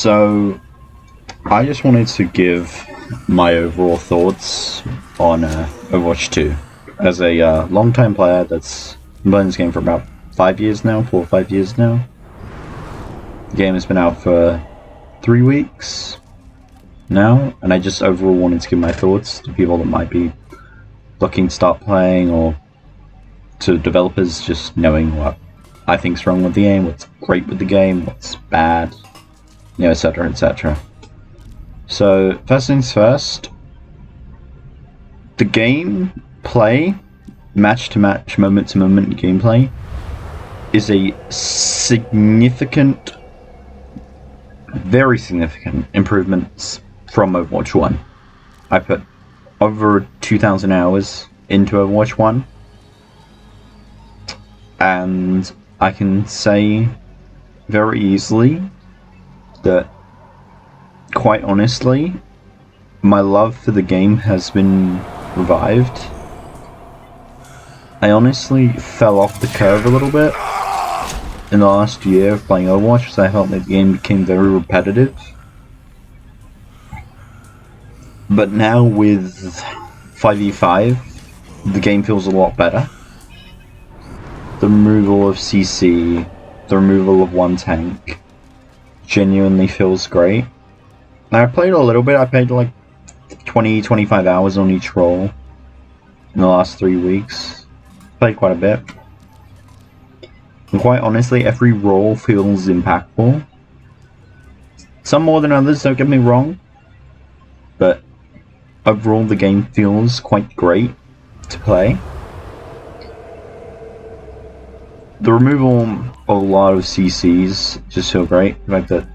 So, I just wanted to give my overall thoughts on Overwatch 2. As a long-time player that's been playing this game for about 5 years now, 4 or 5 years now. The game has been out for 3 weeks now, and I just overall wanted to give my thoughts to people that might be looking to start playing, or to developers just knowing what I think's wrong with the game, what's great with the game, what's bad, etc, etc. So, first things first, the gameplay, match-to-match, moment-to-moment gameplay, is a significant, very significant improvements from Overwatch 1. I put over 2,000 hours into Overwatch 1, and I can say very easily that, quite honestly, my love for the game has been revived. I honestly fell off the curve a little bit in the last year of playing Overwatch, because I felt that the game became very repetitive. But now with 5v5, the game feels a lot better. The removal of CC, the removal of one tank, genuinely feels great. Now, I played a little bit. I played like 20-25 hours on each role in the last 3 weeks. Played quite a bit. And quite honestly, every role feels impactful. Some more than others, don't get me wrong. But overall, the game feels quite great to play. The removal of a lot of CCs just feel great. The fact that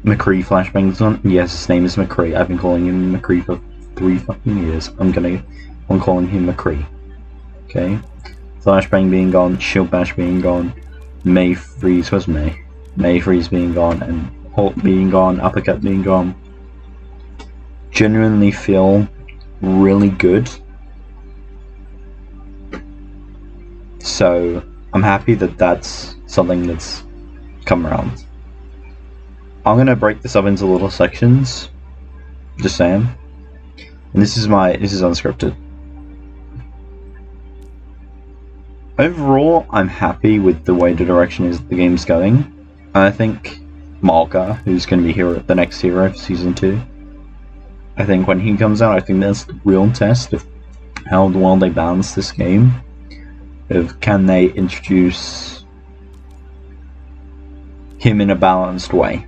McCree flashbangs on. Yes, his name is McCree. I've been calling him McCree for 3 fucking years. I'm calling him McCree. Okay? Flashbang being gone, shield bash being gone, May freeze was May. May freeze being gone, and Halt being gone, uppercut being gone. Genuinely feel really good. So, I'm happy that that's something that's come around. I'm gonna break this up into little sections, just saying. And this is unscripted. Overall, I'm happy with the way the direction the game's going. And I think Malka, who's gonna be the next hero for Season 2, I think when he comes out, I think that's the real test of how well they balance this game. Of can they introduce him in a balanced way?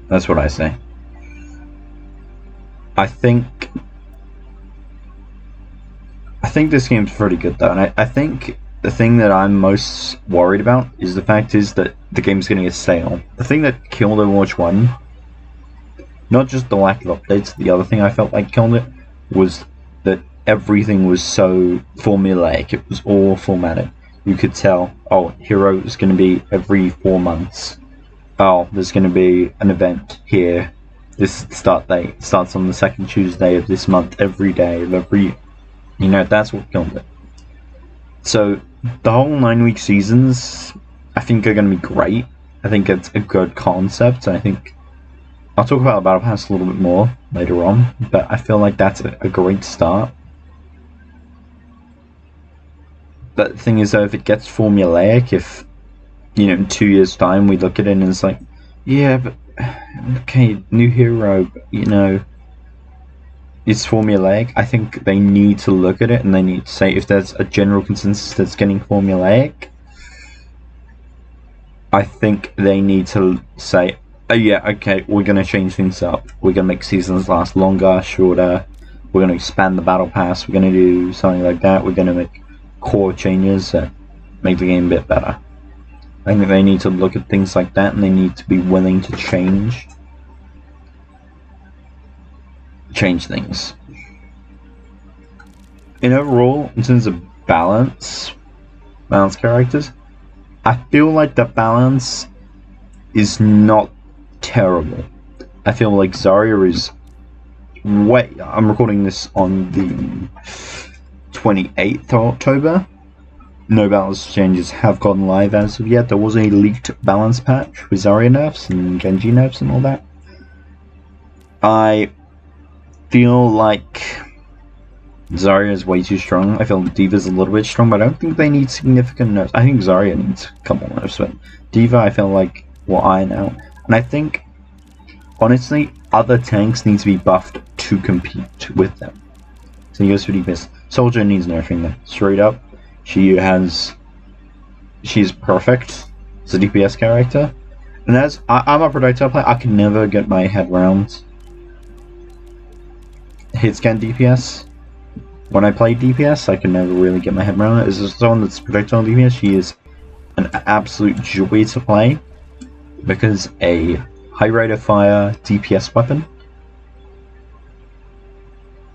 That's what I say. I think this game's pretty good though, and I think the thing that I'm most worried about is the fact that the game's getting a stale. The thing that killed Overwatch 1, not just the lack of updates, the other thing I felt like killed it was that everything was so formulaic. It was all formatted. You could tell, oh, hero is going to be every 4 months. Oh, there's going to be an event here. This start date starts on the 2nd Tuesday of this month, every day of every... that's what killed it. So, the whole 9-week seasons, I think are going to be great. I think it's a good concept, and I think... I'll talk about Battle Pass a little bit more later on, but I feel like that's a great start. But the thing is, though, if it gets formulaic, if, in 2 years' time we look at it and it's like, yeah, but, okay, new hero, but, it's formulaic, I think they need to look at it and they need to say if there's a general consensus that's getting formulaic, I think they need to say, oh yeah, okay, we're going to change things up. We're going to make seasons last longer, shorter. We're going to expand the Battle Pass. We're going to do something like that. We're going to make core changes that make the game a bit better. I think they need to look at things like that, and they need to be willing to change things. And overall, in terms of balance characters, I feel like the balance is not terrible. I feel like Zarya is I'm recording this on the 28th of October. no balance changes have gone live as of yet. There was a leaked balance patch with Zarya nerfs and Genji nerfs and all that. I feel like Zarya is way too strong. I feel D.Va's a little bit strong, but I don't think they need significant nerfs. I think Zarya needs a couple nerfs, but D.Va I feel like will iron out. And I think, honestly, other tanks need to be buffed to compete with them. So he goes for DPS. Soldier needs nerfing though. Straight up. She's perfect as a DPS character. And as I'm a projectile player, I can never get my head around hit scan DPS. When I play DPS, I can never really get my head around it. As someone that's projectile DPS, she is an absolute joy to play because a high rate of fire DPS weapon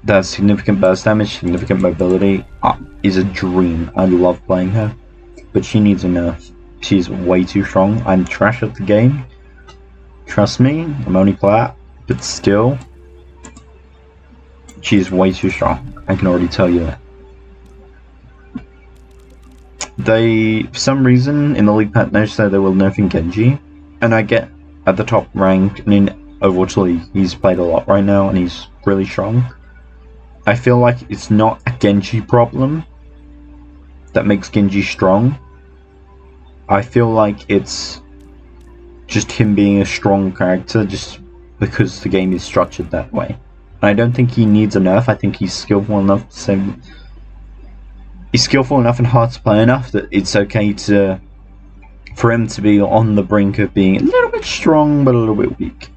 that has significant burst damage, significant mobility, is a dream. I love playing her, but she needs a nerf. She's way too strong. I'm trash at the game. Trust me, I'm only plat, but still, she's way too strong. I can already tell you that. They, for some reason, in the League patch notes that they were nerfing Genji, and I get at the top rank, and in Overwatch League, he's played a lot right now, and he's really strong. I feel like it's not a Genji problem that makes Genji strong. I feel like it's just him being a strong character just because the game is structured that way. And I don't think he needs a nerf. I think he's skillful enough to say he's skillful enough and hard to play enough that it's okay for him to be on the brink of being a little bit strong but a little bit weak.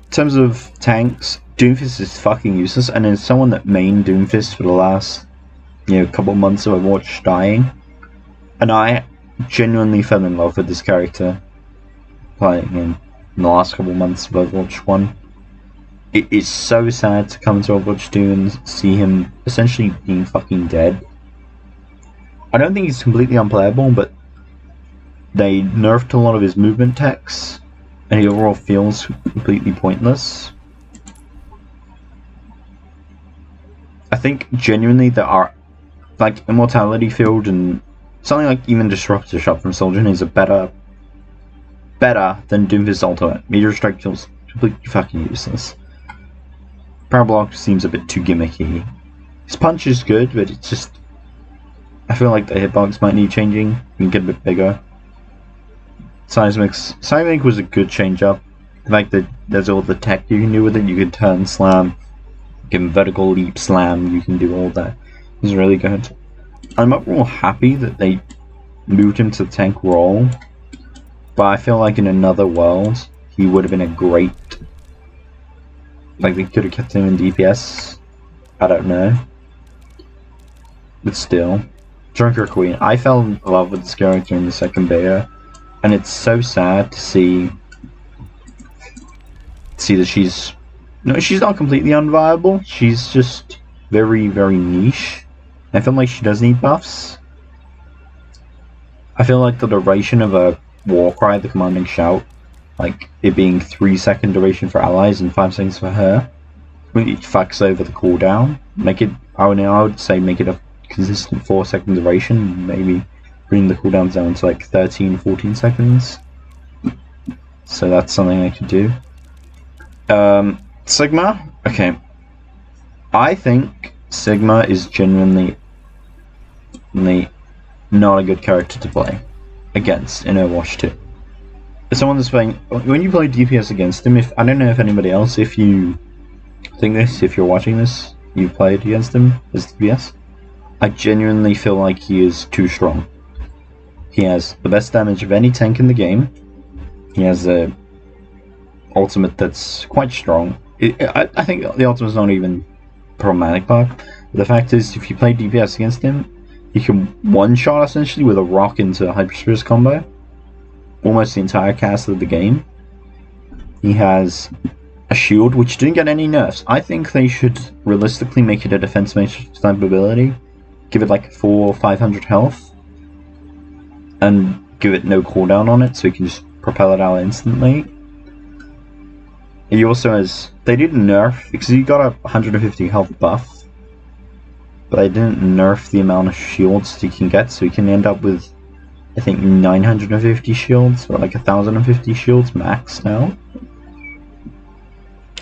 In terms of tanks, Doomfist is fucking useless, and as someone that mained Doomfist for the last, couple months of Overwatch dying, and I genuinely fell in love with this character playing in the last couple months of Overwatch 1. It is so sad to come into Overwatch 2 and see him essentially being fucking dead. I don't think he's completely unplayable, but they nerfed a lot of his movement techs, and he overall feels completely pointless. I think genuinely there are, like, Immortality Field and something like even Disruptor Shot from Soldier is a better than Doomfist Ultimate. Meteor Strike feels completely fucking useless. Power Block seems a bit too gimmicky. His punch is good, but it's just, I feel like the hitbox might need changing. You can get a bit bigger. Seismic was a good change up. The fact that there's all the tech you can do with it, you can turn slam, you can vertical leap slam, you can do all that. It's really good. I'm overall happy that they moved him to the tank role, but I feel like in another world he would have been a great, like they could have kept him in DPS. I don't know, but still, Drunker Queen. I fell in love with this character in the second beta, and it's so sad to see that she's not completely unviable. She's just very, very niche. I feel like she does need buffs. I feel like the duration of a Warcry, the commanding shout, like it being 3-second duration for allies and 5 seconds for her, it fucks over the cooldown. I would say make it a consistent 4-second duration, maybe bring the cooldowns down to like 13-14 seconds. So that's something I could do. Sigma? Okay. I think Sigma is genuinely not a good character to play against in Overwatch 2. As someone that's playing, when you play DPS against him, I don't know if anybody else, if you think this, if you're watching this, you've played against him as DPS, I genuinely feel like he is too strong. He has the best damage of any tank in the game. He has a ultimate that's quite strong. I think the ultimate's not even problematic part. The fact is, if you play DPS against him, you can one-shot essentially with a rock into a Hyperspace combo almost the entire cast of the game. He has a shield which didn't get any nerfs. I think they should realistically make it a defense matrix type ability, give it like 400 or 500 health, and give it no cooldown on it so you can just propel it out instantly. He also has, they did nerf because he got a 150 health buff but they didn't nerf the amount of shields you can get, so you can end up with, I think, 950 shields, or like 1050 shields max now.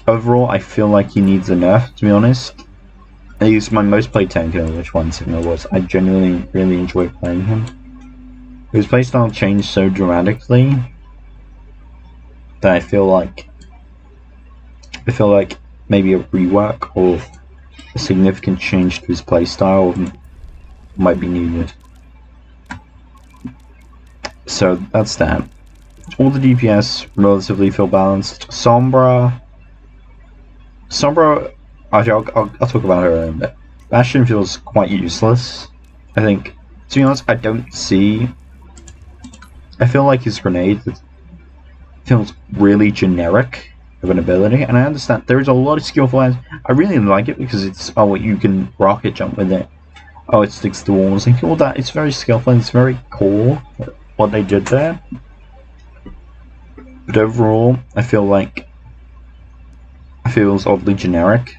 Overall, I feel like he needs a nerf, to be honest. He's my most played tank in Overwatch 1 signal was. I genuinely really enjoy playing him. His playstyle changed so dramatically that I feel like maybe a rework or a significant change to his playstyle might be needed. So that's that. All the DPS relatively feel balanced. Sombra, actually, I'll talk about her in a bit. Bastion feels quite useless. I think, to be honest, I feel like his grenade feels really generic of an ability, and I understand there is a lot of skillful items. I really like it because it's, oh, you can rocket jump with it. Oh, it sticks to walls and all that. It's very skillful and it's very cool what they did there. But overall, I feel like it feels oddly generic.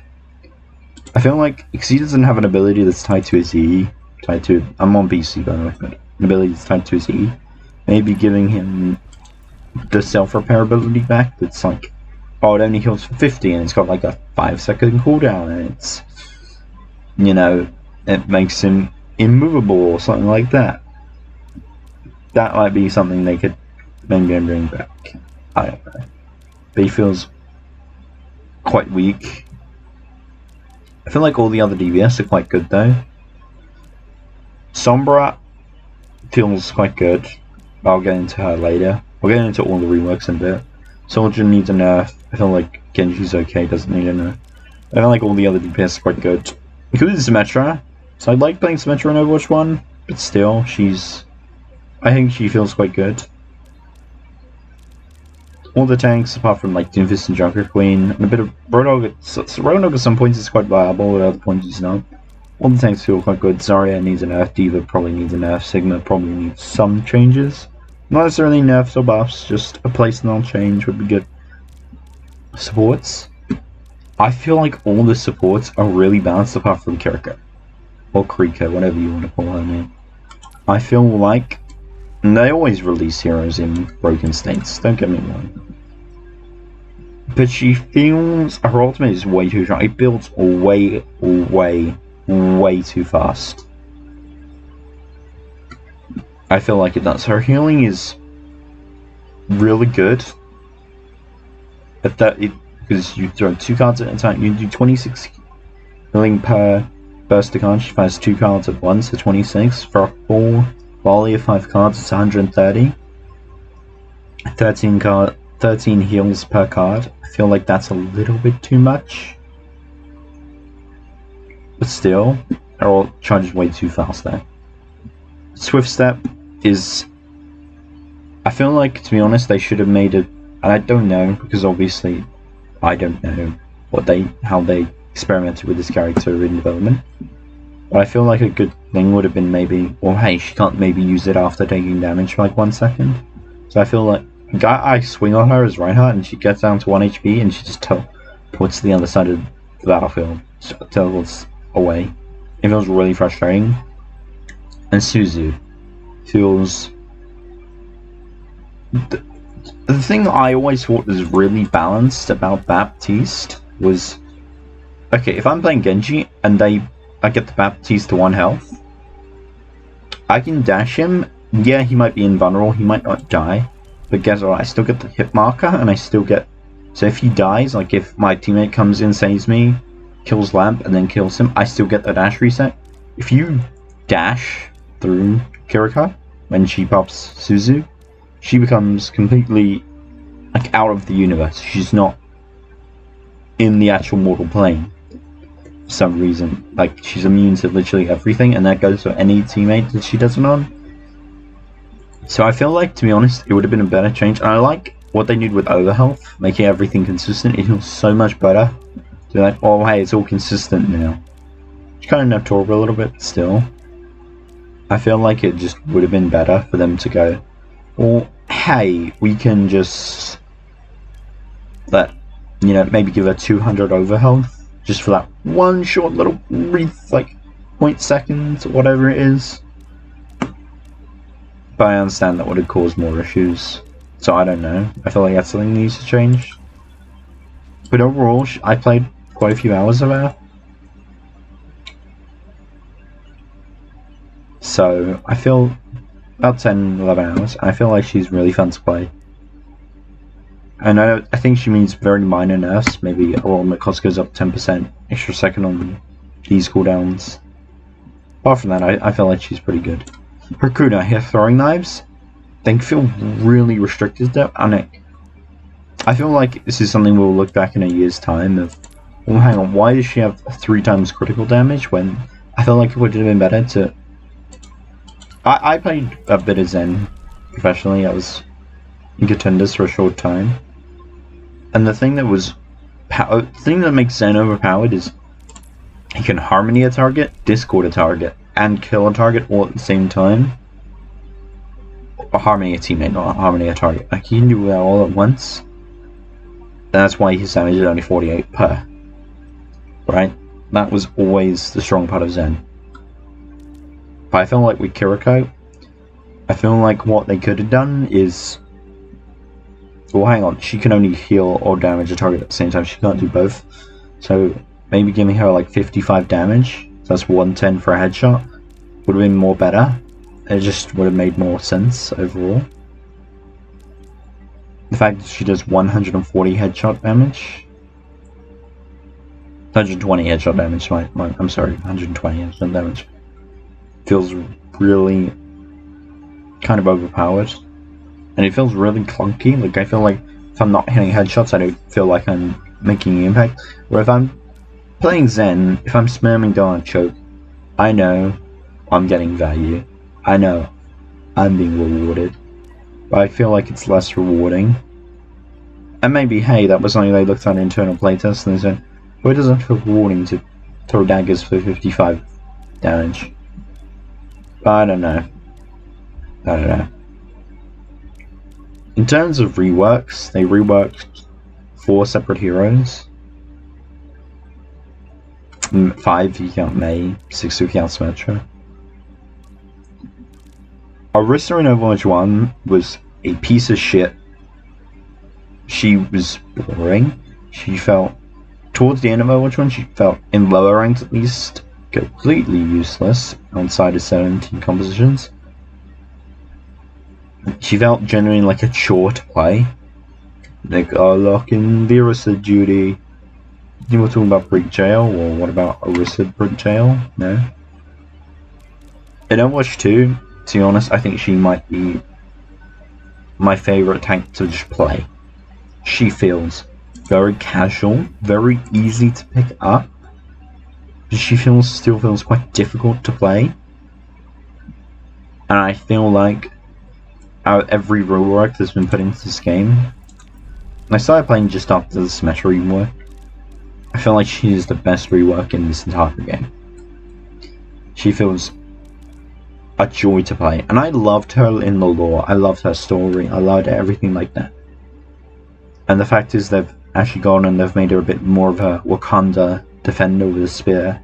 I feel like because he doesn't have an ability that's tied to his E, I'm on BC by the way, but an ability that's tied to his E, maybe giving him the self-repair ability back that's like, oh, it only heals for 50 and it's got like a 5-second cooldown and it's, you know, it makes him immovable or something like that. That might be something they could maybe bring back. I don't know. But he feels quite weak. I feel like all the other DPS are quite good though. Sombra feels quite good. I'll get into her later. We'll get into all the reworks in a bit. Soldier needs a nerf. I feel like Genji's okay, doesn't need a nerf. I feel like all the other DPS are quite good. Including Symmetra. So I like playing Symmetra in Overwatch 1, but still, I think she feels quite good. All the tanks, apart from like Doomfist and Junker Queen, and a bit of Roadhog. Roadhog at some points is quite viable, at other points it's not. All the tanks feel quite good. Zarya needs a nerf, D.Va probably needs a nerf, Sigma probably needs some changes. Not necessarily nerfs or buffs, just a playstyle change would be good. Supports. I feel like all the supports are really balanced apart from Kiriko. Or Krika, whatever you want to call her name. I feel like, and they always release heroes in broken states, don't get me wrong. But she feels, her ultimate is way too strong. It builds way too fast. I feel like it does. Her healing is really good. At that, because you throw 2 cards at a time, you do 26 healing per burst of cards. She fires 2 cards at once, so 26. For a full volley of 5 cards, it's 130. 13 heals per card. I feel like that's a little bit too much. But still, they're all charges way too fast there. Swift Step is, I feel like, to be honest, they should have made it, and I don't know, because obviously I don't know how they experimented with this character in development. But I feel like a good thing would have been maybe, well, hey, she can't maybe use it after taking damage for like 1 second. So I feel like I swing on her as Reinhardt and she gets down to 1 HP and she just teleports to the other side of the battlefield, teleports away. It feels really frustrating. And Suzu feels, the thing I always thought was really balanced about Baptiste was, okay, if I'm playing Genji and I get the Baptiste to 1 health, I can dash him. Yeah, he might be invulnerable, he might not die, but guess what, I still get the hit marker and I still get, so if he dies, like if my teammate comes in, saves me, kills Lamp and then kills him, I still get the dash reset. If you dash through Kiriko when she pops Suzu, she becomes completely like out of the universe. She's not in the actual mortal plane for some reason. Like, she's immune to literally everything, and that goes for any teammate that she does it on. So I feel like, to be honest, it would have been a better change. And I like what they did with overhealth, making everything consistent. It feels so much better. They're like, oh hey, it's all consistent now. It's kind of Neptor a little bit, but still. I feel like it just would have been better for them to go, well, hey, we can just maybe give her 200 overhealth just for that one short little brief, like point seconds, whatever it is. But I understand that would have caused more issues. So I don't know. I feel like that's something that needs to change. But overall, I played quite a few hours of her. So I feel about 10, 11 hours. I feel like she's really fun to play. And I think she means very minor nerfs. Maybe my cost goes up 10% extra second on these cooldowns. Apart from that, I feel like she's pretty good. Her kunai, her throwing knives, they feel really restricted though, and I feel like this is something we'll look back in a year's time of, well, hang on, why does she have 3 times critical damage when I feel like it would have been better to... I played a bit of Zen professionally. I was in contenders for a short time. And the thing that makes Zen overpowered is he can harmony a target, discord a target, and kill a target all at the same time. Or harmony a teammate, not harmony a target. Like, he can do that all at once. And that's why his damage is only 48 per. Right? That was always the strong part of Zen. But I feel like with Kiriko, I feel like what they could have done is... Well, hang on, she can only heal or damage a target at the same time. She can't do both. So maybe giving her like 55 damage, so that's 110 for a headshot, would have been more better. It just would have made more sense overall. The fact that she does 140 headshot damage, 120 headshot damage, I'm sorry, 120 headshot damage, feels really kind of overpowered. And it feels really clunky. Like, I feel like if I'm not hitting headshots, I don't feel like I'm making an impact. Where if I'm playing Zen, if I'm spamming down a choke, I know I'm getting value. I know I'm being rewarded. But I feel like it's less rewarding. And maybe, hey, that was something they looked at an internal playtest and they said, well, it doesn't feel rewarding to throw daggers for 55 damage. But I don't know. In terms of reworks, they reworked 4 separate heroes. 5 if you count Mei, 6 if you count Symmetra. Orisa in Overwatch 1 was a piece of shit. She was boring. She felt, towards the end of Overwatch 1, she felt, in lower ranks at least, completely useless outside of 17 compositions. She felt genuinely like a chore to play. Like, oh, look, in the Orisa duty. You were talking about Brick Jail, or what about Orisa Brick Jail? No. In Overwatch 2, to be honest, I think she might be my favourite tank to just play. She feels very casual, very easy to pick up, but she still feels quite difficult to play. And I feel like out of every rework that's been put into this game, and I started playing just after the Symmetra rework, I feel like she is the best rework in this entire game. She feels a joy to play, and I loved her in the lore, I loved her story, I loved everything like that. And the fact is they've actually gone and they've made her a bit more of a Wakanda defender with a spear,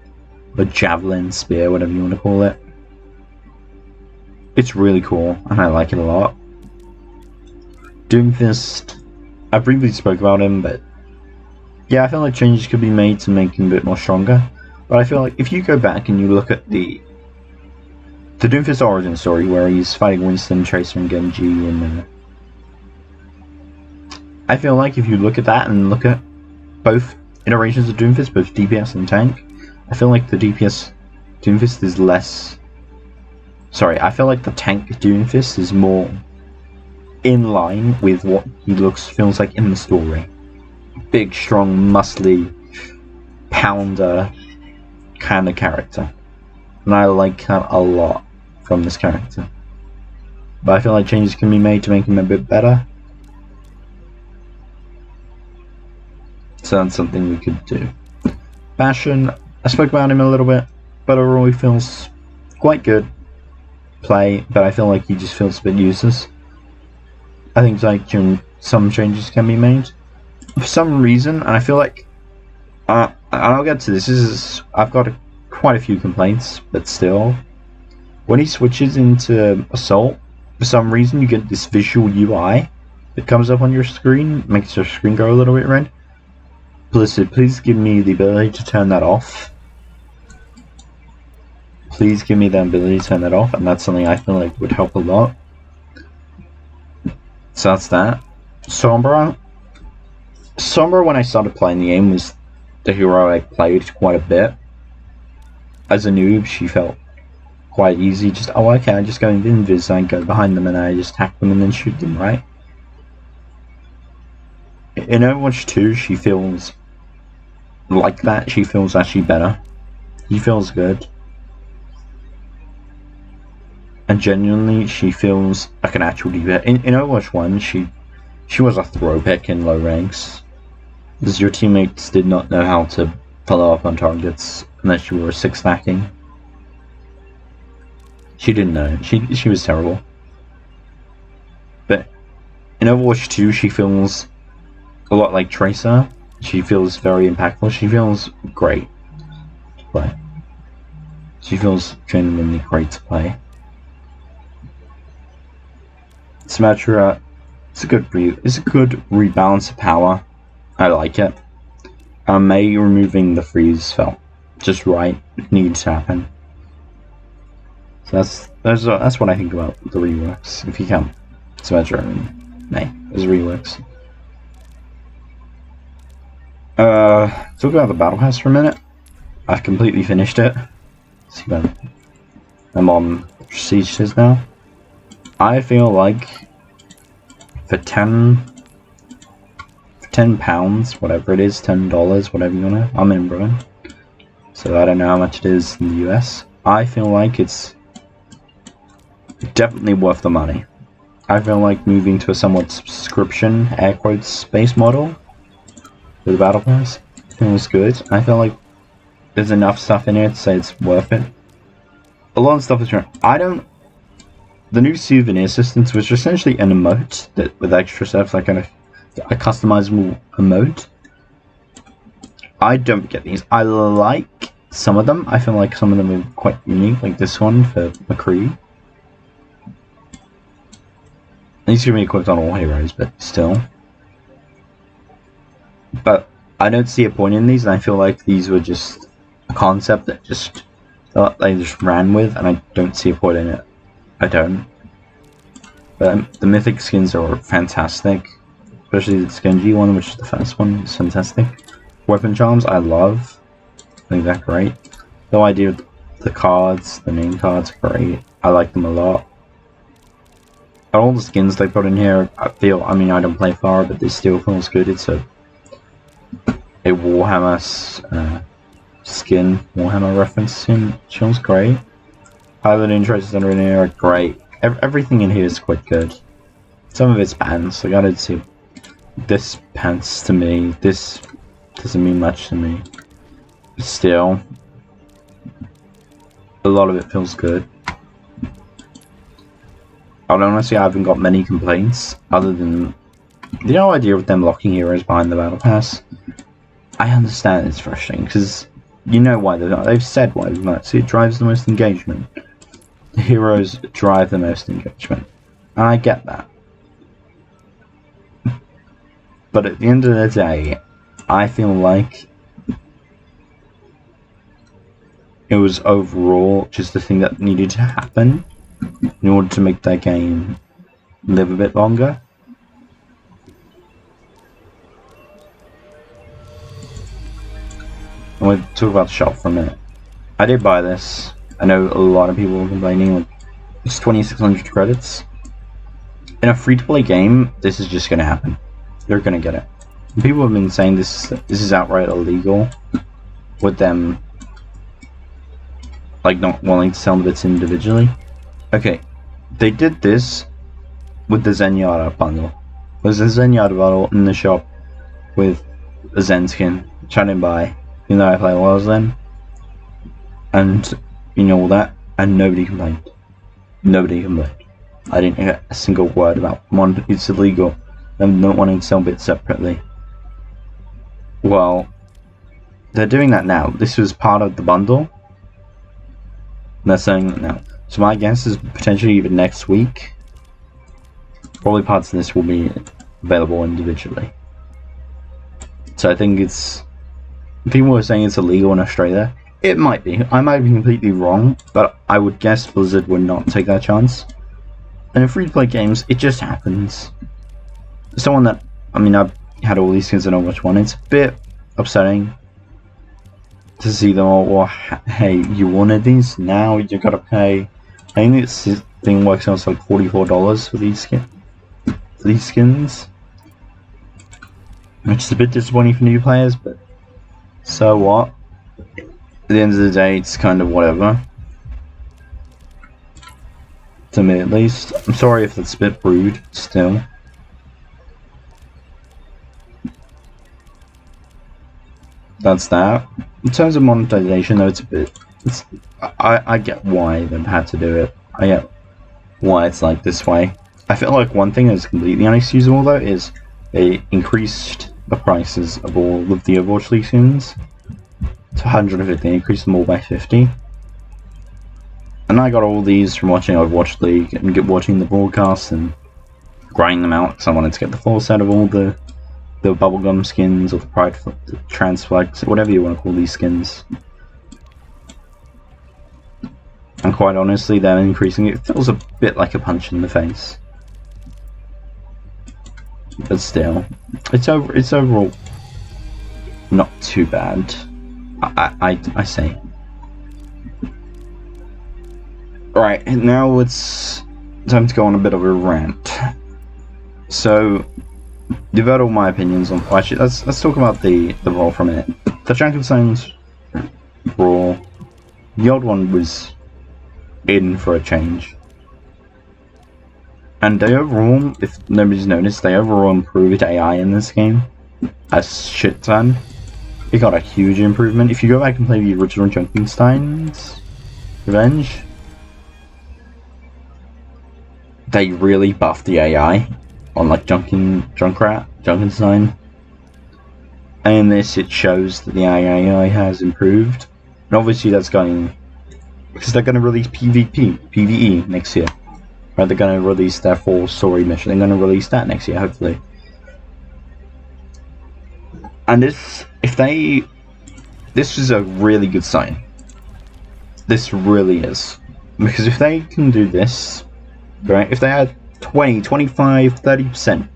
a javelin spear, whatever you want to call it. It's really cool, and I like it a lot. Doomfist, I briefly spoke about him, but yeah, I feel like changes could be made to make him a bit more stronger. But I feel like if you go back and you look at the Doomfist origin story, where he's fighting Winston, Tracer, and Genji, and I feel like if you look at that and look at both iterations of Doomfist, both DPS and tank, I feel like the DPS Doomfist is less... Sorry, I feel like the tank Doomfist is more in line with what he feels like in the story. Big, strong, muscly, pounder kind of character. And I like that a lot from this character. But I feel like changes can be made to make him a bit better. So that's something we could do. Bastion, I spoke about him a little bit, but overall he feels quite good. Play, but I feel like he just feels a bit useless. I think like some changes can be made for some reason, and I feel like and I'll get to this. I've got a quite a few complaints, but still. When he switches into Assault, for some reason you get this visual UI that comes up on your screen, makes your screen go a little bit red. Blizzard, please give me the ability to turn that off. Please give me the ability to turn that off, and that's something I feel like would help a lot. So that's that. Sombra, when I started playing the game, was the hero I played quite a bit. As a noob, she felt quite easy. Just, oh okay, I just go into invis, I go behind them and I just hack them and then shoot them, right? In Overwatch 2, she feels like that. She feels actually better. He feels good. And genuinely, she feels like an actual diva. In Overwatch 1, she was a throw pick in low ranks, because your teammates did not know how to follow up on targets unless you were 6-stacking. She didn't know. She was terrible. But in Overwatch 2, she feels a lot like Tracer. She feels very impactful. She feels great to play. She feels genuinely great to play. Symmetra, it's a good rebalance of power. I like it. May removing the freeze felt just right. It needs to happen. So that's what I think about the reworks. If you count Symmetra and May as reworks. Talk about the battle pass for a minute. I've completely finished it. See what I'm on procedures now. I feel like for £10, whatever it is, $10, whatever you wanna, I'm in Britain, so I don't know how much it is in the US. I feel like it's definitely worth the money. I feel like moving to a somewhat subscription, air quotes, base model with the battle pass feels good. I feel like there's enough stuff in here to say it's worth it. A lot of stuff is wrong. The new souvenir systems, which are essentially an emote that with extra stuff, like a customizable emote. I don't get these. I like some of them. I feel like some of them are quite unique, like this one for McCree. These can be equipped on all heroes, but still. But I don't see a point in these, and I feel like these were just a concept that they just ran with, and I don't see a point in it. I don't. But the mythic skins are fantastic, especially the Skenji one, which is the first one, is fantastic. Weapon charms, I love. I think they're great. The idea of the cards, the name cards, are great. I like them a lot. All the skins they put in here, I don't play far, but this still feels good. It's a Warhammer skin, Warhammer reference skin, which feels great. Pilot interests that are in here are great. Everything in here is quite good. Some of it's pants. Like, I don't see this pants to me. This doesn't mean much to me. But still, a lot of it feels good. Honestly, I haven't got many complaints other than the whole idea of them locking heroes behind the battle pass. I understand it's frustrating because you know why they've said why they're not. See, it drives the most engagement. The heroes drive the most engagement, and I get that. But at the end of the day, I feel like it was overall just the thing that needed to happen in order to make that game live a bit longer. I want to talk about the shop for a minute. I did buy this. I know a lot of people were complaining, like, it's 2,600 credits. In a free-to-play game, this is just gonna happen. You're gonna get it. People have been saying this is outright illegal, with them, like, not wanting to sell the bits individually. Okay, they did this with the Zenyatta bundle. There's a Zenyatta bundle in the shop with a Zen skin, which I didn't buy, even though I play a lot of Zen. And you know all that, and nobody complained. Nobody complained. I didn't hear a single word about one. It's illegal. Them not wanting to sell bits separately. Well, they're doing that now. This was part of the bundle. they're saying that now. So my guess is potentially even next week, probably parts of this will be available individually. So I think people were saying it's illegal in Australia. It might be. I might be completely wrong, but I would guess Blizzard would not take that chance. And in free-to-play games, it just happens. Someone that, I mean, I've had all these skins in Overwatch 1. It's a bit upsetting to see them all. Well, hey, you wanted these, now you gotta pay. I think this thing works out like $44 for these skins, which is a bit disappointing for new players, but so what? At the end of the day, it's kind of whatever. To me, at least. I'm sorry if it's a bit rude, still. That's that. In terms of monetization, though, I get why they've had to do it. I get why it's like this way. I feel like one thing that's completely unexcusable, though, is they increased the prices of all of the Overwatch League skins to 150. They increased them all by 50. And I got all these from watching Overwatch League and watching the broadcasts and grinding them out because I wanted to get the full set of all the bubblegum skins or the pride, the trans flags, whatever you want to call these skins. And quite honestly, them increasing it feels a bit like a punch in the face. But still, it's overall not too bad. I say. Right, now it's time to go on a bit of a rant. So, you've heard all my opinions on. Well, actually, let's talk about the Raw for a minute. The Frankenstein's Raw, the old one was in for a change, and they overall, if nobody's noticed, they overall improved AI in this game a shit ton. It got a huge improvement. If you go back and play the original Junkenstein's Revenge, they really buffed the AI on like Junkenstein. And in this, it shows that the AI has improved. And obviously that's going, because they're going to release PvE next year. Right, they're going to release their full story mission. They're going to release that next year, hopefully. And this is a really good sign. This really is. Because if they can do this, right, if they had 20, 25, 30%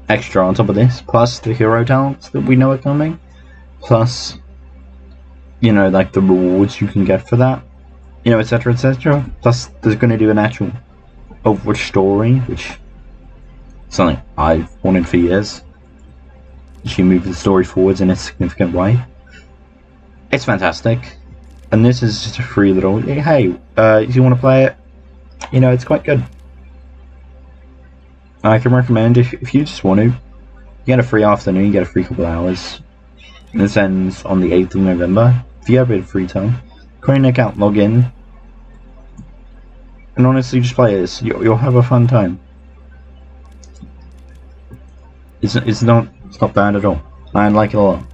extra on top of this, plus the hero talents that we know are coming, plus, you know, like the rewards you can get for that, you know, etc, etc. Plus, there's going to do an actual Overwatch story, which is something I've wanted for years. She moved the story forwards in a significant way. It's fantastic. And this is just a free little, hey, if you want to play it, you know, it's quite good. I can recommend, if you just want to, you get a free afternoon, you get a free couple hours. And this ends on the 8th of November. If you have a bit of free time, create an account, log in, and honestly just play this. You'll have a fun time. It's not bad at all. I like it a lot.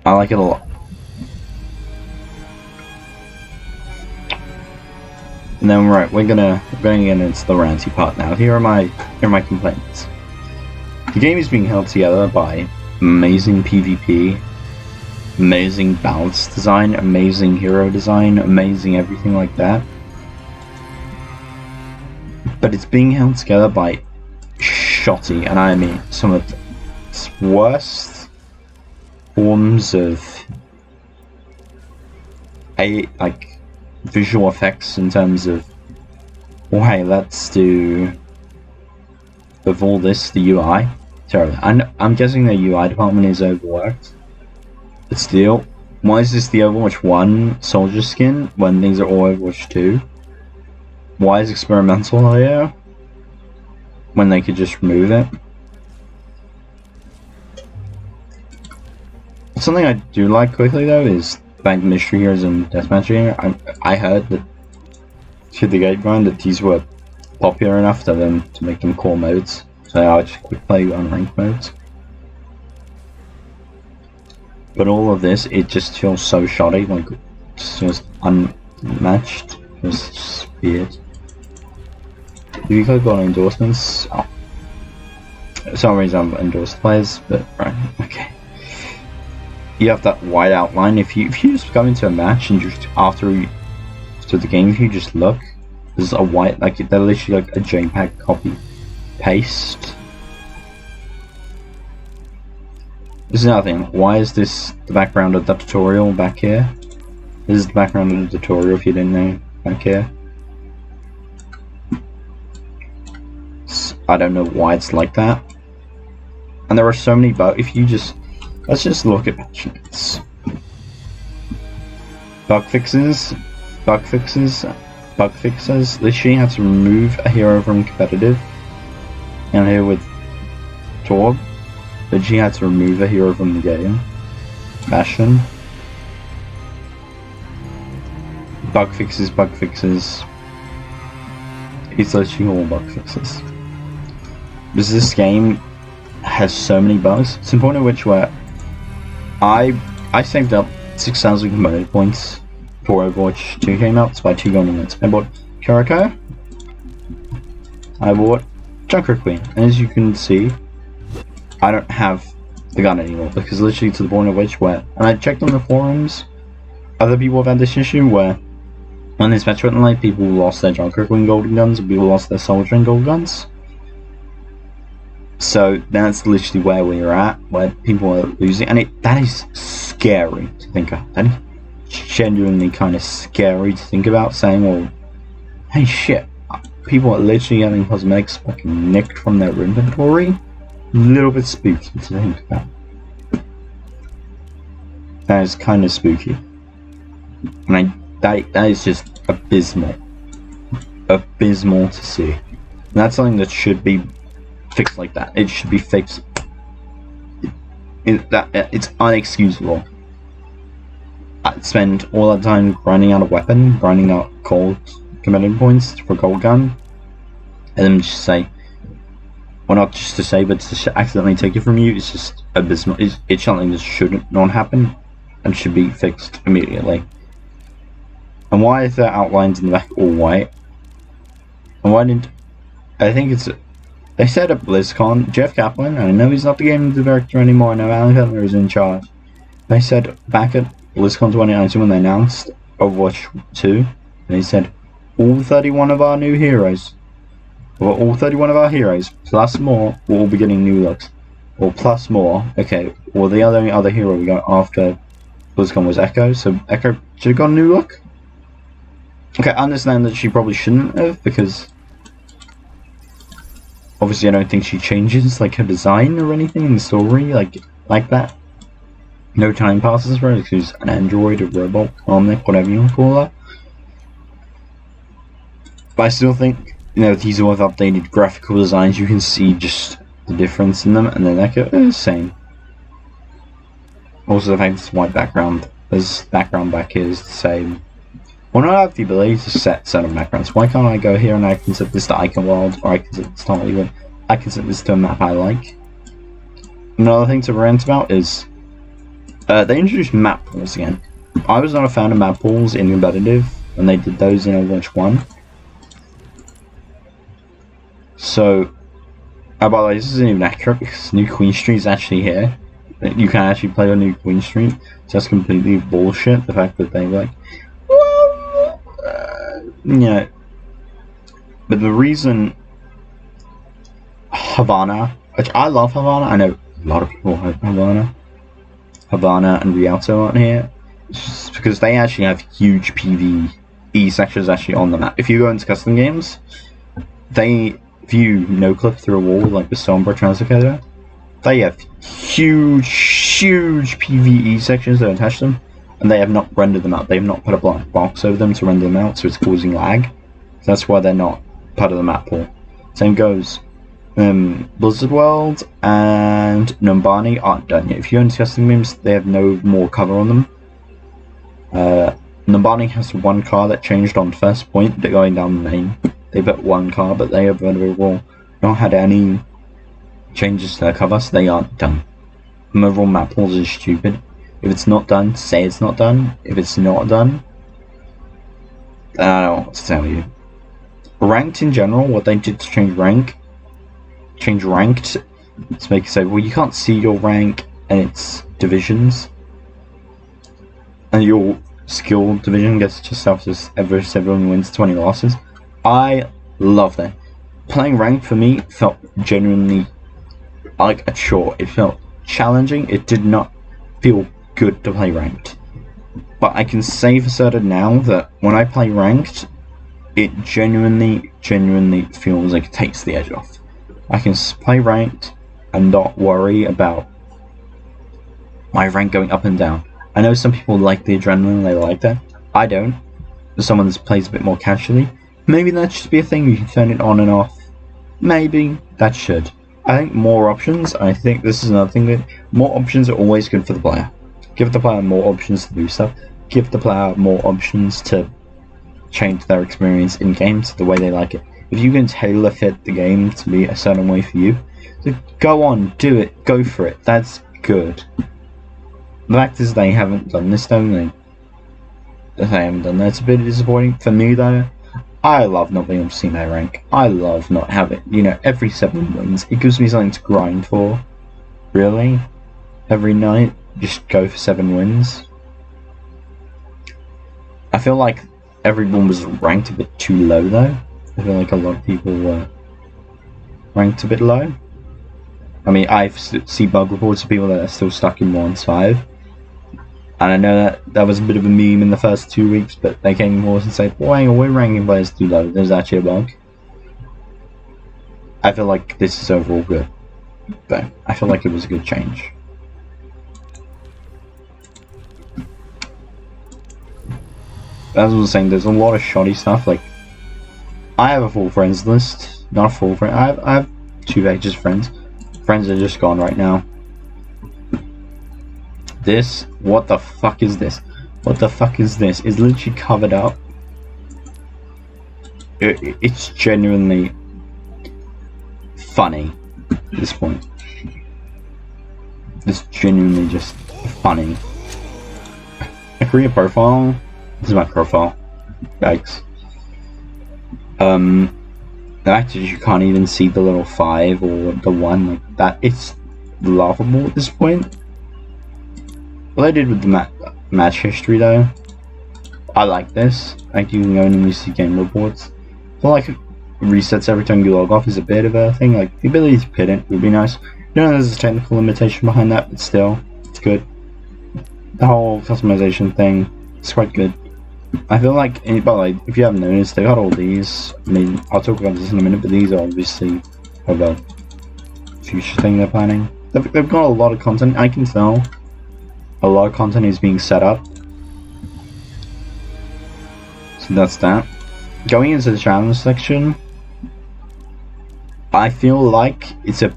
I like it a lot. And then right, we're gonna get into the ranty part now. Here are my complaints. The game is being held together by amazing PvP, amazing balance design, amazing hero design, amazing everything like that. But it's being held together by shoddy, and I mean some of the worst forms of visual effects in terms of, well, hey, let's do of all this, the UI. Terrible. I'm guessing the UI department is overworked. But still, why is this the Overwatch 1 soldier skin when things are all Overwatch 2? Why is experimental here when they could just remove it? Something I do like quickly though is like mystery heroes and deathmatch here. I heard that through the grapevine that these were popular enough to make them core modes. So I just quick play unranked modes. But all of this, it just feels so shoddy. Like, just unmatched. Just weird. If you click on endorsements, oh. For some reason I've endorsed players, but right, okay. You have that white outline. If you just go into a match and just after the game, if you just look, there's a white, like they're literally like a JPEG copy paste. There's nothing. Why is this the background of the tutorial back here? This is the background of the tutorial if you didn't know, back here. I don't know why it's like that. And there are so many bugs. If you just, let's just look at patches. Bug fixes. Literally had to remove a hero from competitive. And here with Torb. Literally had to remove a hero from the game. BASTION. Bug fixes. It's literally all bug fixes. Because this game has so many bugs, to the point at which where I saved up 6,000 community points for Overwatch 2 came out to buy 2 golden ones. I bought Karaka, I bought Junker Queen, and as you can see, I don't have the gun anymore, because literally to the point at which where, and I checked on the forums, other people have had this issue where when this patch went live, people lost their Junker Queen golden guns, and people lost their Soldier and gold guns. So that's literally where we're at, where people are losing, and that is scary to think of. That is genuinely kind of scary to think about, saying, well, hey shit, people are literally having cosmetics fucking nicked from their inventory. A little bit spooky to think about. That is kind of spooky. And that is just abysmal. Abysmal to see. And that's something that should be fixed like that. It should be fixed. It's unexcusable. I spend all that time grinding out a weapon, grinding out gold committed points for gold gun, and then just say, well, not just to say, but to accidentally take it from you. It's just abysmal. It's something that should not happen and should be fixed immediately. And why is there outlines in the back all white? And why didn't I think it's? They said at BlizzCon, Jeff Kaplan, and I know he's not the game director anymore, I know Alan Cutler is in charge. They said back at BlizzCon 2019 when they announced Overwatch 2, they said all 31 of our new heroes, or all 31 of our heroes, plus more, will all be getting new looks. Or plus more, okay, well the other hero we got after BlizzCon was Echo, so Echo should have got a new look? Okay, I understand that she probably shouldn't have, because obviously I don't think she changes like her design or anything in the story like that. No time passes for her, she's an android, a robot, Omnic, whatever you want to call her. But I still think, you know, these all have updated graphical designs, you can see just the difference in them, and then Echo is the same. Also the fact it's white background, this background back here is the same. Well, I have the ability to set certain backgrounds. Why can't I go here and I can set this to Icon World, or I can set this to Hollywood? I can set this to a map I like. Another thing to rant about is they introduced map pools again. I was not a fan of map pools in competitive when they did those in Overwatch 1. So, by the way, this isn't even accurate because New Queen Street is actually here. You can actually play on New Queen Street. So that's completely bullshit. The fact that they like. Yeah, but the reason Havana, which I love Havana, I know a lot of people like Havana and Rialto aren't here, it's just because they actually have huge PvE sections actually on the map. If you go into custom games, they view no clip through a wall like the Stormbreaker Translocator. They have huge PvE sections that attach them. And they have not rendered them out. They have not put a black box over them to render them out, so it's causing lag. So that's why they're not part of the map pool. Same goes. Blizzard World and Numbani aren't done yet. If you own custom games, they have no more cover on them. Numbani has one car that changed on first point, they're going down the main. They put one car, but they have overall not had any changes to their cover, so they aren't done. And overall map pools is stupid. If it's not done, say it's not done. If it's not done, I don't know what to tell you. Ranked in general, what they did to change ranked to make it say, well, you can't see your rank and it's divisions, and your skill division gets just after everyone wins 20 losses. I love that. Playing ranked for me felt genuinely like a chore. It felt challenging. It did not feel good to play ranked. But I can say for certain now that when I play ranked, it genuinely feels like it takes the edge off. I can play ranked and not worry about my rank going up and down. I know some people like the adrenaline, they like that. I don't. For someone that plays a bit more casually, maybe that should be a thing. You can turn it on and off. Maybe that should. I think more options. I think this is another thing that more options are always good for the player. Give the player more options to do stuff. Give the player more options to change their experience in games the way they like it. If you can tailor fit the game to be a certain way for you, so go on, do it, go for it. That's good. The fact is they haven't done this, don't they? They haven't done that. It's a bit disappointing for me though. I love not being able to see my rank. I love not having, every 7 wins. It gives me something to grind for. Really? Every night, just go for 7 wins. I feel like everyone was ranked a bit too low though. I feel like a lot of people were ranked a bit low. I mean, I see bug reports of people that are still stuck in 1-5. And I know that was a bit of a meme in the first 2 weeks, but they came forward and said, "Boy, we're ranking players too low. There's actually a bug." I feel like this is overall good, but I feel like it was a good change. As I was saying, there's a lot of shoddy stuff. Like, I have a full friends list, not a full friend. I have 2 pages of friends. Friends are just gone right now. This, what the fuck is this? What the fuck is this? It's literally covered up. It's genuinely funny at this point. It's genuinely just funny. I create a profile. This is my profile. Yikes. The fact is you can't even see the little 5 or the 1 like that. It's laughable at this point. What I did with the match history though, I like this. Like, you can go in and see game reports. I feel like it resets every time you log off is a bit of a thing. Like, the ability to pin it would be nice. There's a technical limitation behind that, but still, it's good. The whole customization thing, it's quite good. I feel like, if you haven't noticed, they got all these. I mean, I'll talk about this in a minute, but these are obviously a future thing they're planning. They've got a lot of content. I can tell a lot of content is being set up. So that's that. Going into the challenge section, I feel like it's a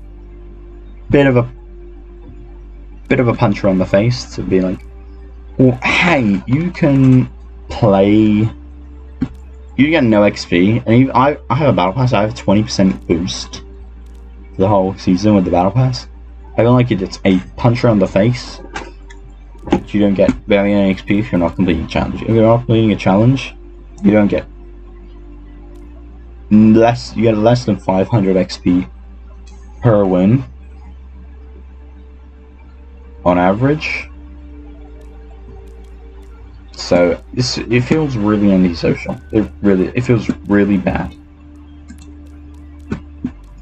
bit of a puncher on the face to be like, well, hey, you can play, you get no XP, and I have a battle pass. I have a 20% boost for the whole season with the battle pass. I feel like it's a puncher on the face. You don't get barely any XP if you're not completing a challenge. If you're not completing a challenge, you don't get less. You get less than 500 XP per win on average. So it feels really antisocial. It feels really bad.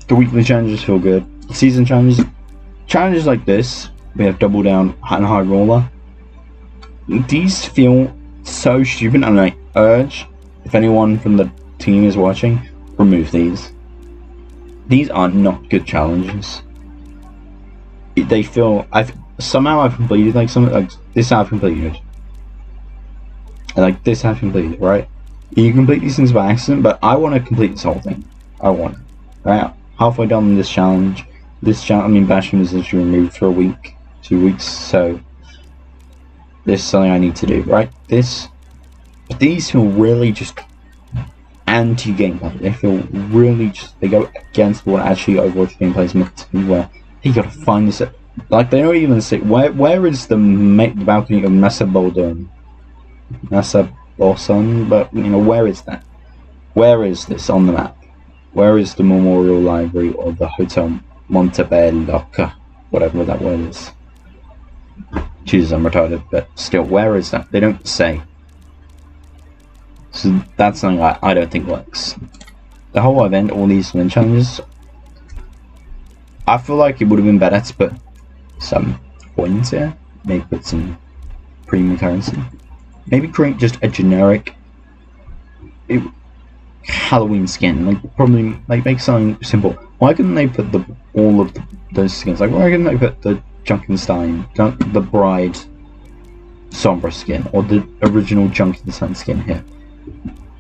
The weekly challenges feel good. Season challenges like this, we have double down and high roller. These feel so stupid, and I urge, if anyone from the team is watching, remove these. These are not good challenges. They feel somehow I've completed this. I've completed. Like this I've completed, right? You complete these things by accident, but I want to complete this whole thing. I want it. Right? Halfway done this challenge. Bastion is literally removed for a week, 2 weeks, so this is something I need to do, right? But these feel really just anti-gameplay. They feel really they go against what actually Overwatch gameplay is meant to be, where you gotta find this, like, they don't even say, where is the balcony of Mesa Boldon? Mesa or something, but you know, where is that? Where is this on the map? Where is the Memorial Library or the Hotel Montebello? Whatever that word is. Jesus, I'm retarded, but still, where is that? They don't say. So that's something I don't think works. The whole event, all these win challenges, I feel like it would have been better to put some coins here. Maybe put some premium currency. Maybe create just a generic Halloween skin. Like, probably make something simple. Why couldn't they put all of those skins? Like, why couldn't they put the Junkenstein, the Bride Sombra skin, or the original Junkenstein skin here?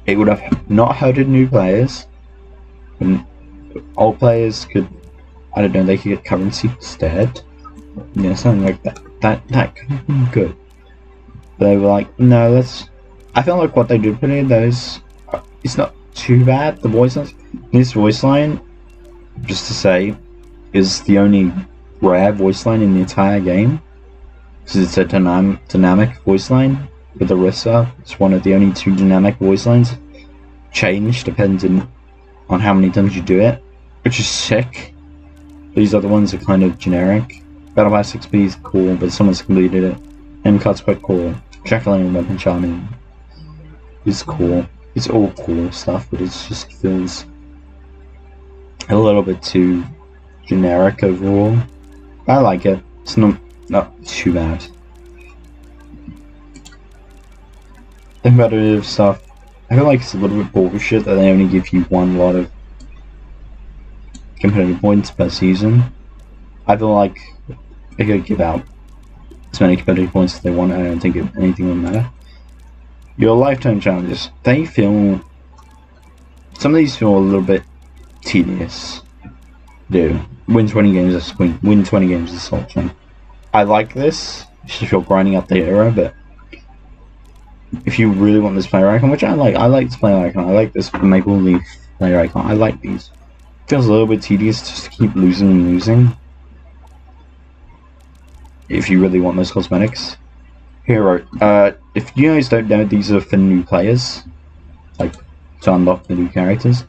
It would have not hurted new players, and old players could, I don't know, they could get currency instead. Yeah, something like that. That could have been good. But they were like, no, let's. I feel like what they did put in those, it's not too bad. The voice lines, this voice line, just to say, is the only rare voice line in the entire game. Because it's a dynamic voice line with Orisa. It's one of the only 2 dynamic voice lines. Change depending on how many times you do it, which is sick. These other ones are kind of generic. Battle Pass XP is cool, but someone's completed it. M-Card's quite cool. Shackling and Weapon Charming is cool. It's all cool stuff, but it just feels a little bit too generic overall. I like it. It's not too bad. Competitive stuff, I feel like it's a little bit bullshit that they only give you one lot of competitive points per season. I feel like they could give out as many competitive points as they want. I don't think anything would matter. Your lifetime challenges, they feel, some of these feel a little bit tedious. Do win 20 games as Queen, win 20 games as Salt Chain. I like this, if you're grinding up the era, but if you really want this player icon, which I like this player icon, I like this Maple Leaf player icon, I like these. It feels a little bit tedious just to keep losing and losing. If you really want those cosmetics. Hero, if you guys don't know, these are for new players, like to unlock the new characters.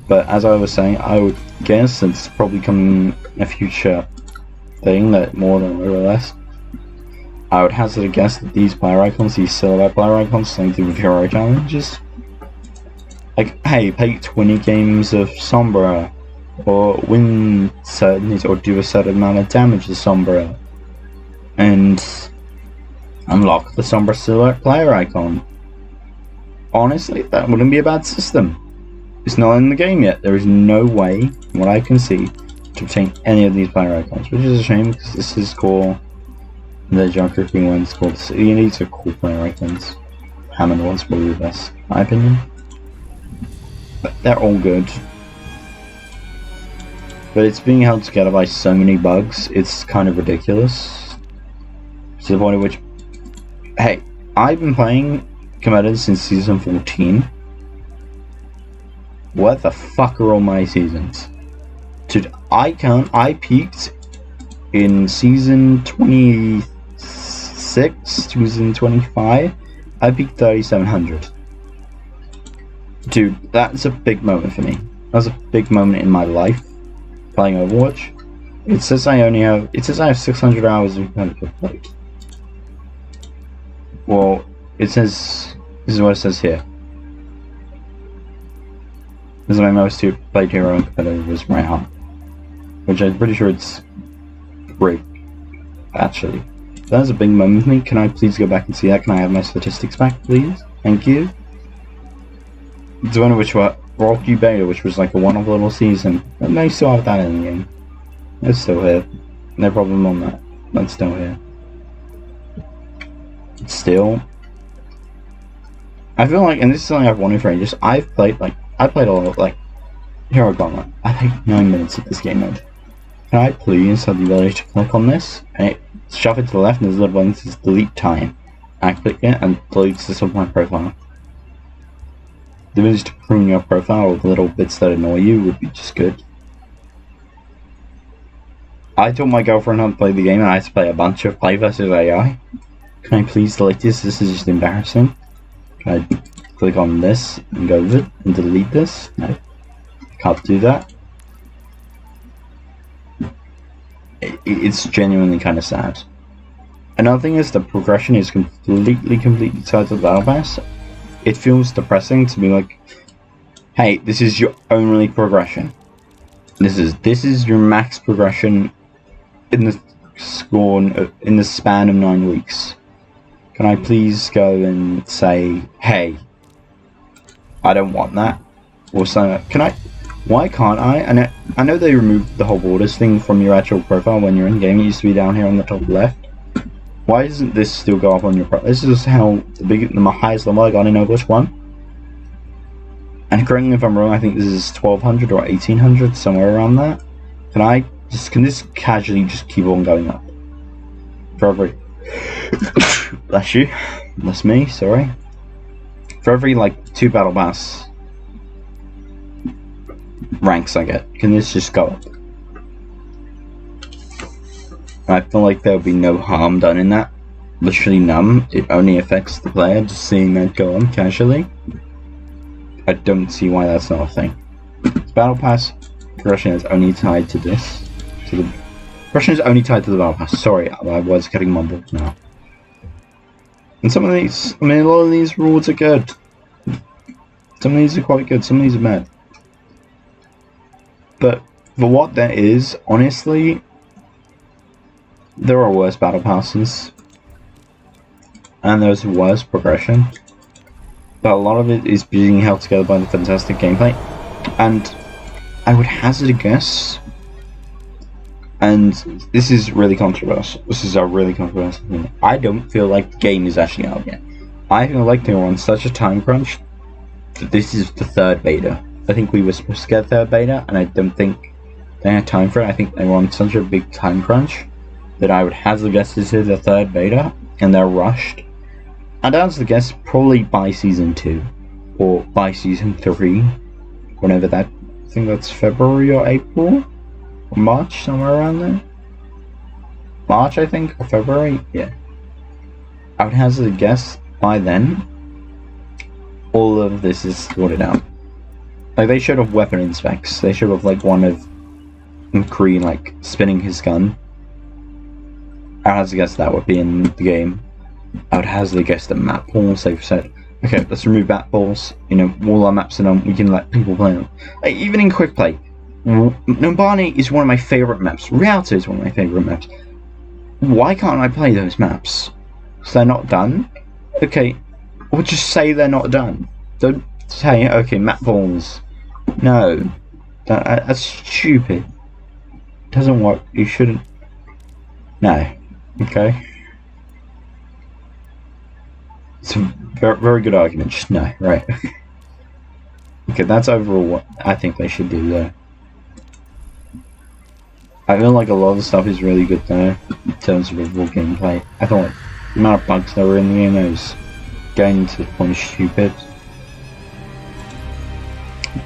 But as I was saying, I would guess it's probably coming in a future thing, that more than or less. I would hazard a guess that these player icons, these silhouette player icons, same thing with hero challenges. Like, hey, play 20 games of Sombra, or win certain, or do a certain amount of damage to Sombra, and unlock the Sombra silhouette player icon. Honestly, that wouldn't be a bad system. It's not in the game yet. There is no way, from what I can see, to obtain any of these player icons, which is a shame because this is cool. The Junker Queen one's cool. These are cool player icons. Hammond one's probably the best, in my opinion. But they're all good. But it's being held together by so many bugs, it's kind of ridiculous. To the point at which, hey, I've been playing competitive since season 14. What the fuck are all my seasons? Dude, I peaked in season 26, season 25, I peaked 3700. Dude, that's a big moment for me. That's a big moment in my life, playing Overwatch. It says I have 600 hours of competitive play. Well, it says, this is what it says here. This is my most played hero in competitive is Reinhardt, which I'm pretty sure it's great, actually. That was a big moment for me. Can I please go back and see that? Can I have my statistics back, please? Thank you. The one which were Rocky Beta, which was like a one-off little season. And they still have that in the game. It's still here. No problem on that. That's still here. Still, I feel like, and this is something I've wanted for ages, I played a lot of, like, Hero Gauntlet. I played 9 minutes of this game mode. Can I please have the ability to click on this, and it shove it to the left, and there's a little button that says delete time. I click it, and deletes this off my profile. The ability to prune your profile with little bits that annoy you would be just good. I told my girlfriend how to play the game, and I had to play a bunch of Play vs AI. Can I please delete this? This is just embarrassing. Can I click on this and go with it and delete this? No. Can't do that. It's genuinely kind of sad. Another thing is the progression is completely tied to the battle pass. It feels depressing to be like, hey, this is your only progression. This is your max progression in the in the span of 9 weeks. Can I please go and say, hey, I don't want that? Or something. Can I? Why can't I? And I know they removed the whole borders thing from your actual profile when you're in game. It used to be down here on the top left. Why doesn't this still go up on your profile? This is how the highest level I got in Overwatch 1. And correct me if I'm wrong, I think this is 1200 or 1800, somewhere around that. Can this casually just keep on going up? For every... bless you. Bless me, sorry. For every, like, 2 battle pass ranks I get, can this just go up? I feel like there would be no harm done in that. Literally none. It only affects the player just seeing that go on casually. I don't see why that's not a thing. Battle pass progression is only tied to this. Progression is only tied to the battle pass. Sorry, I was getting mumbled now. And some of these, I mean, a lot of these rewards are good. Some of these are quite good. Some of these are bad. But for what there is, honestly, there are worse battle passes. And there's worse progression. But a lot of it is being held together by the fantastic gameplay. And I would hazard a guess, and this is really controversial. This is a really controversial thing. I don't feel like the game is actually out yet. I feel like they're on such a time crunch that this is the 3rd beta. I think we were supposed to get 3rd beta, and I don't think they had time for it. I think they were on such a big time crunch that I would hazard a guess this is the 3rd beta, and they're rushed. I'd hazard a guess probably by Season 2, or by Season 3, whenever that, I think that's February or April, or March, somewhere around there. March, I think, or February, yeah. I would hazard a guess by then, all of this is sorted out. Like, they showed off weapon inspects, they showed off, like, one of McCree, like, spinning his gun. I would hazard a guess that would be in the game. I would hazard a guess that map balls, they've said, okay, let's remove map balls, you know, all our maps are done, we can let people play them. Like, even in quick play, Numbani is one of my favourite maps, Rialto is one of my favourite maps. Why can't I play those maps? Because they're not done? Okay, or just say they're not done. Don't say, okay, map balls. No, that's stupid. It doesn't work, you shouldn't. No, okay. It's a very, very good argument, just no, right. Okay, that's overall what I think they should do there. I feel like a lot of the stuff is really good there, in terms of overall gameplay. I feel like the amount of bugs that were in the game is getting to the point of stupid.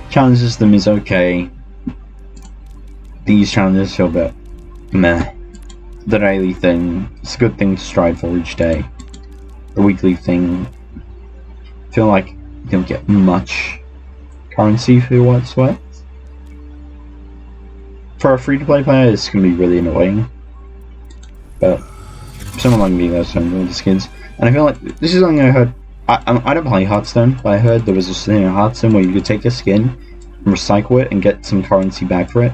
Challenge system is okay. These challenges feel a bit meh. The daily thing, it's a good thing to strive for each day. The weekly thing, I feel like you don't get much currency for your sweat. For a free-to-play player, this can be really annoying. But someone like me, that's some really skins. And I feel like this is something I heard. I don't play Hearthstone, but I heard there was a thing in Hearthstone where you could take a skin and recycle it and get some currency back for it.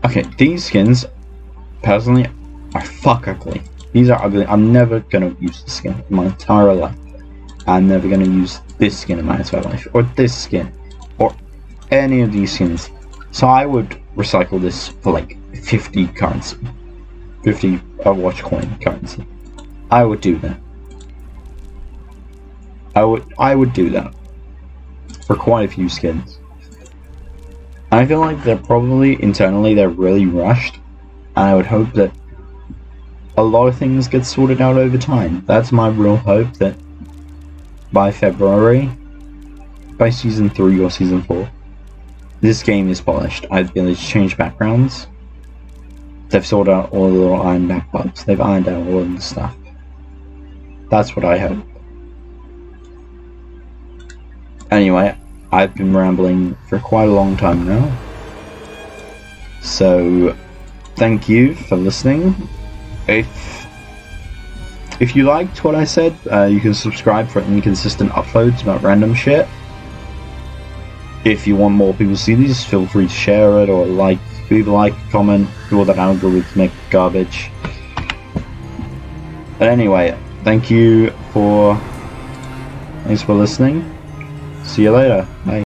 Okay, these skins, personally, are fuck ugly. These are ugly. I'm never gonna use this skin in my entire life. I'm never gonna use this skin in my entire life, or this skin, or any of these skins. So I would recycle this for like 50 currency, 50 Overwatch coin currency. I would do that. I would do that for quite a few skins. I feel like they're probably internally they're really rushed, and I would hope that a lot of things get sorted out over time. That's my real hope, that by February, by Season 3 or Season 4, this game is polished. I've been able to change backgrounds. They've sorted out all the little iron back bugs. They've ironed out all of the stuff. That's what I hope. Anyway, I've been rambling for quite a long time now. So, thank you for listening. If you liked what I said, you can subscribe for inconsistent uploads about random shit. If you want more people to see these, feel free to share it or leave a like, comment, do all that algorithmic garbage. But anyway, thanks for listening. See you later. Bye.